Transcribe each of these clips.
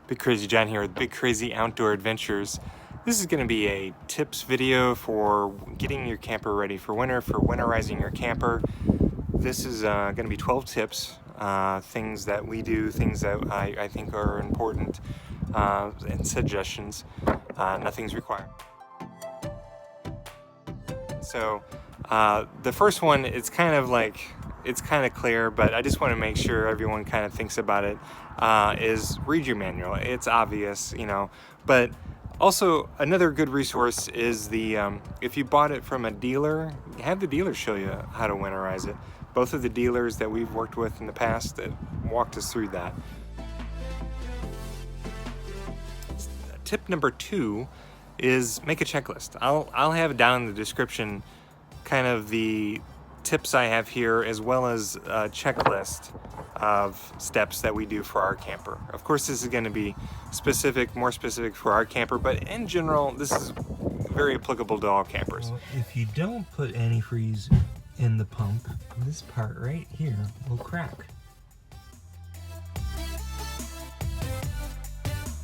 Big Crazy John here with Big Crazy Outdoor Adventures. This is going to be a tips video for getting your camper ready for winter, for winterizing your camper. This is going to be 12 tips, things that we do, things that I think are important, and suggestions. Nothing's required. So the first one, it's kind of clear, but I just want to make sure everyone kind of thinks about it, is read your manual. It's obvious, you know, but also another good resource is the, if you bought it from a dealer, have the dealer show you how to winterize it. Both of the dealers that we've worked with in the past that walked us through that. Tip number 2 is make a checklist. I'll have down in the description kind of the tips I have here, as well as a checklist of steps that we do for our camper. Of course, this is going to be more specific for our camper, but in general, this is very applicable to all campers. Well, if you don't put antifreeze in the pump, this part right here will crack.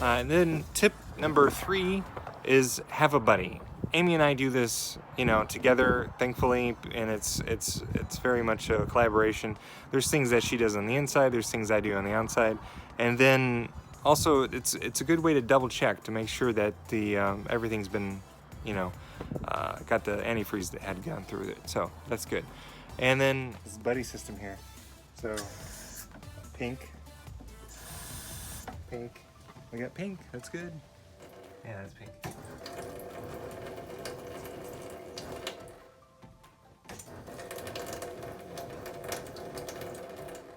And then tip number 3 is have a buddy. Amy and I do this, you know, together, thankfully, and it's very much a collaboration. There's things that she does on the inside, there's things I do on the outside, and then also it's a good way to double check to make sure that the everything's been, you know, got the antifreeze that had gone through it. So that's good. And then this buddy system here. So pink. We got pink. That's good. Yeah, that's pink.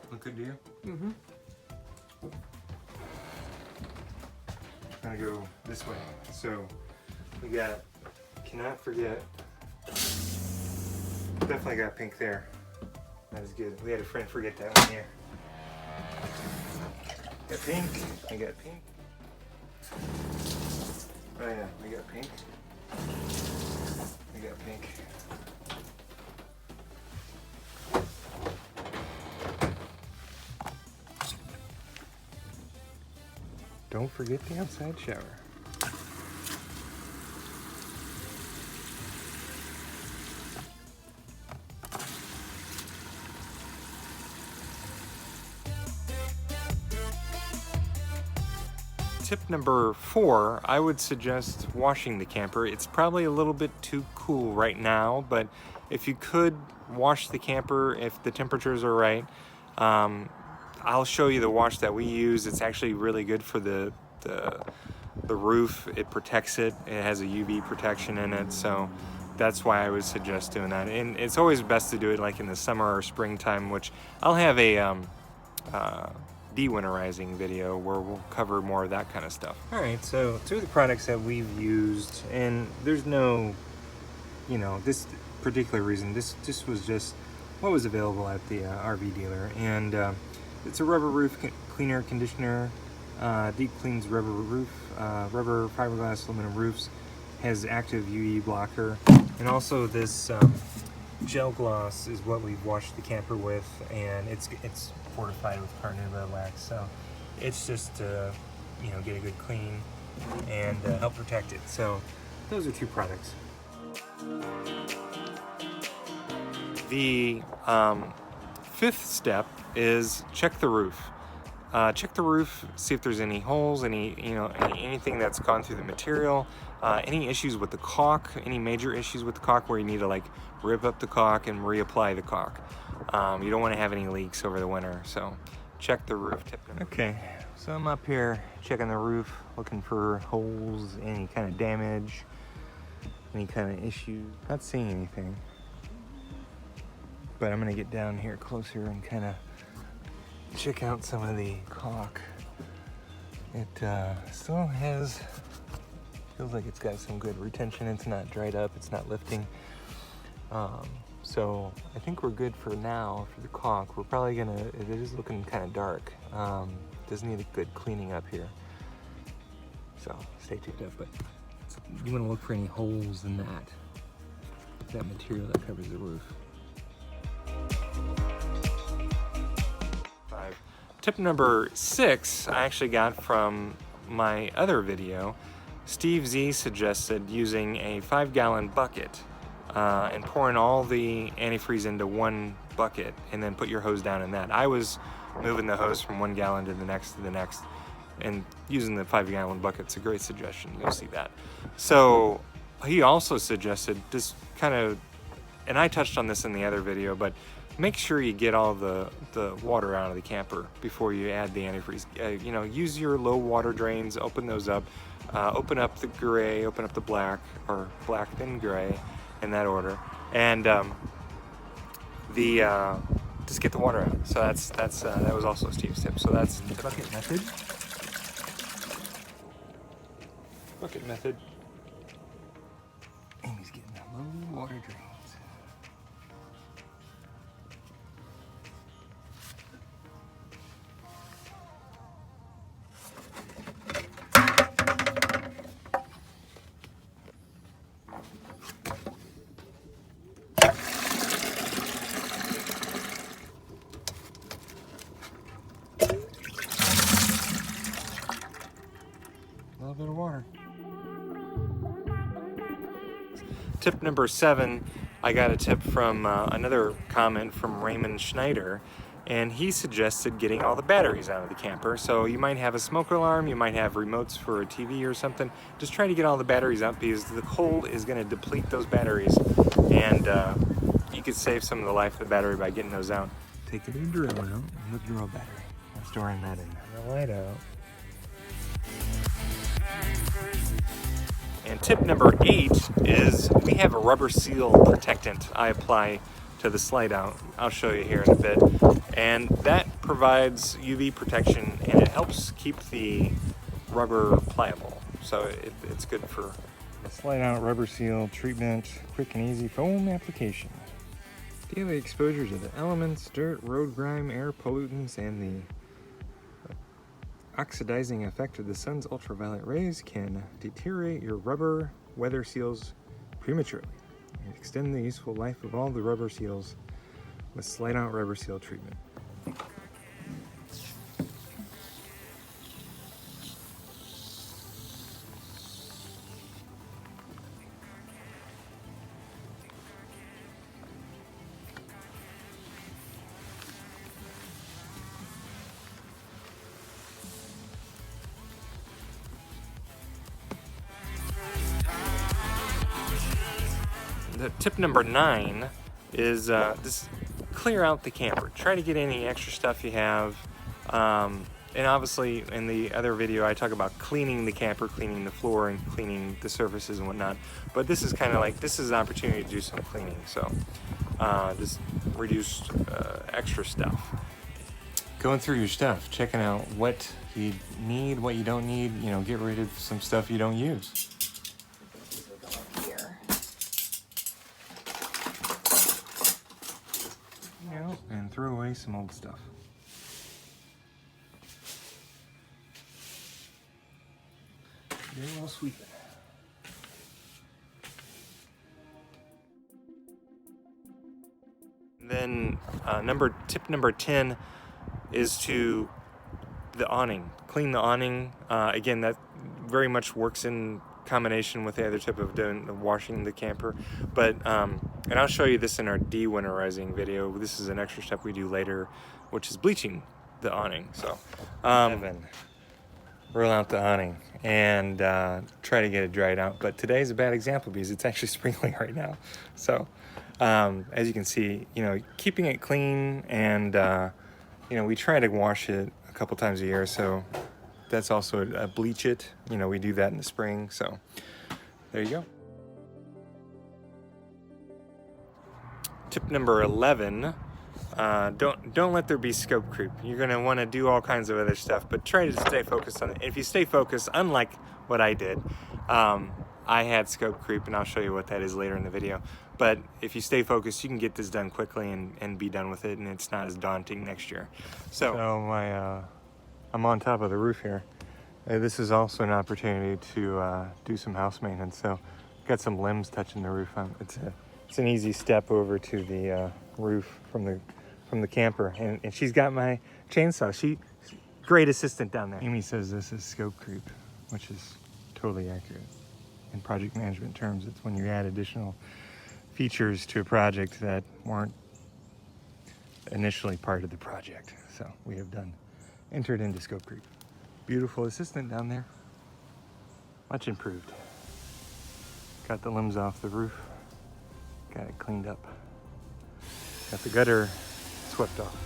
Look good to you? Mm-hmm. I'm gonna go this way. So we got, cannot forget, definitely got pink there. That is good. We had a friend forget that one here. Got pink. I got pink. Oh yeah, we got pink. We got pink. Don't forget the outside shower. Tip number 4, I would suggest washing the camper. It's probably a little bit too cool right now, but if you could wash the camper, if the temperatures are right, I'll show you the wash that we use. It's actually really good for the roof. It protects it. It has a UV protection in it, so that's why I would suggest doing that. And it's always best to do it like in the summer or springtime, which I'll have a de-winterizing video where we'll cover more of that kind of stuff. Alright, so 2 of the products that we've used, and there's no, you know, this particular reason, this was just what was available at the RV dealer, and it's a rubber roof cleaner conditioner, deep cleans rubber roof, rubber fiberglass aluminum roofs, has active UV blocker, and also this gel gloss is what we've washed the camper with, and it's fortified with carnauba wax, so it's just to, you know, get a good clean and help protect it. So those are 2 products. The 5th step is check the roof. Check the roof, see if there's any holes, anything that's gone through the material, any issues with the caulk, any major issues with the caulk where you need to like rip up the caulk and reapply the caulk. You don't want to have any leaks over the winter, so check the roof. Okay, so I'm up here checking the roof, looking for holes, any kind of damage, any kind of issues. Not seeing anything, but I'm gonna get down here closer and kind of check out some of the caulk. It still feels like it's got some good retention. It's not dried up, it's not lifting. So I think we're good for now for the caulk. We're probably gonna, it is looking kind of dark. Does need a good cleaning up here. So stay tuned, but you wanna look for any holes in that material that covers the roof. Tip number 6 I actually got from my other video, Steve Z suggested using a 5-gallon bucket and pouring all the antifreeze into one bucket and then put your hose down in that. I was moving the hose from 1 gallon to the next, and using the 5-gallon bucket's a great suggestion. You'll see that. So he also suggested just kind of, and I touched on this in the other video, but make sure you get all the water out of the camper before you add the antifreeze. You know, use your low water drains, open those up, open up the gray, open up the black, or black then gray, in that order, and just get the water out. So that was also Steve's tip. So that's the bucket method. Bucket method. Amy's getting the low water drains. A little bit of water. Tip number 7, I got a tip from another comment from Raymond Schneider, and he suggested getting all the batteries out of the camper. So you might have a smoke alarm, you might have remotes for a TV or something. Just try to get all the batteries out, because the cold is going to deplete those batteries, and you could save some of the life of the battery by getting those out. Take the drill out, and the drill battery. I'm storing that in the light out. And tip number 8 is we have a rubber seal protectant I apply to the slide out. I'll show you here in a bit. And that provides UV protection, and it helps keep the rubber pliable. So it's good for the slide out rubber seal treatment, quick and easy foam application. Daily exposure to the elements, dirt, road grime, air pollutants, and the oxidizing effect of the sun's ultraviolet rays can deteriorate your rubber weather seals prematurely. And extend the useful life of all the rubber seals with slide out rubber seal treatment. The tip number 9 is just clear out the camper. Try to get any extra stuff you have. And obviously in the other video I talk about cleaning the camper, cleaning the floor and cleaning the surfaces and whatnot. But this is kind of like, this is an opportunity to do some cleaning. So just reduce extra stuff. Going through your stuff, checking out what you need, what you don't need, you know, get rid of some stuff you don't use. And throw away some old stuff. Do a little sweeping. Then tip number 10 is to the awning. Clean the awning. Again, that very much works in combination with the other tip of washing the camper, but and I'll show you this in our de-winterizing video. This is an extra step we do later, which is bleaching the awning. So roll out the awning and try to get it dried out, but today's a bad example because it's actually sprinkling right now. So as you can see, you know, keeping it clean, and you know, we try to wash it a couple times a year, so that's also a bleach it. You know, we do that in the spring. So there you go. Tip number 11, don't let there be scope creep. You're gonna wanna do all kinds of other stuff, but try to stay focused on it. If you stay focused, unlike what I did, I had scope creep, and I'll show you what that is later in the video. But if you stay focused, you can get this done quickly and be done with it, and it's not as daunting next year. So I'm on top of the roof here. This is also an opportunity to do some house maintenance. So got some limbs touching the roof. It's an easy step over to the roof from the camper, and she's got my chainsaw. Great assistant down there. Amy says this is scope creep. which is totally accurate. In project management terms, it's when you add additional features to a project that weren't initially part of the project. So we have entered into scope creep. Beautiful assistant down there. Much improved. Got the limbs off the roof. Got it cleaned up. Got the gutter swept off.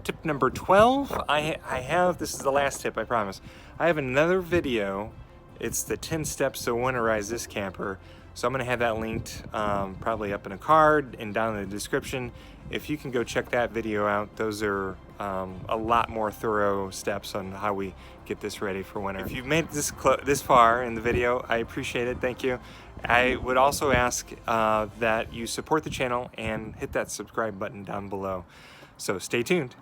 Tip number 12, I have, this is the last tip, I promise. I have another video. It's the 10 steps to winterize this camper. So I'm gonna have that linked probably up in a card and down in the description. If you can go check that video out, those are a lot more thorough steps on how we get this ready for winter. If you've made it this far in the video, I appreciate it, thank you. I would also ask that you support the channel and hit that subscribe button down below. So stay tuned.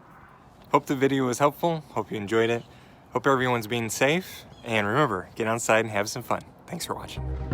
Hope the video was helpful, hope you enjoyed it. Hope everyone's being safe, and remember, get outside and have some fun. Thanks for watching.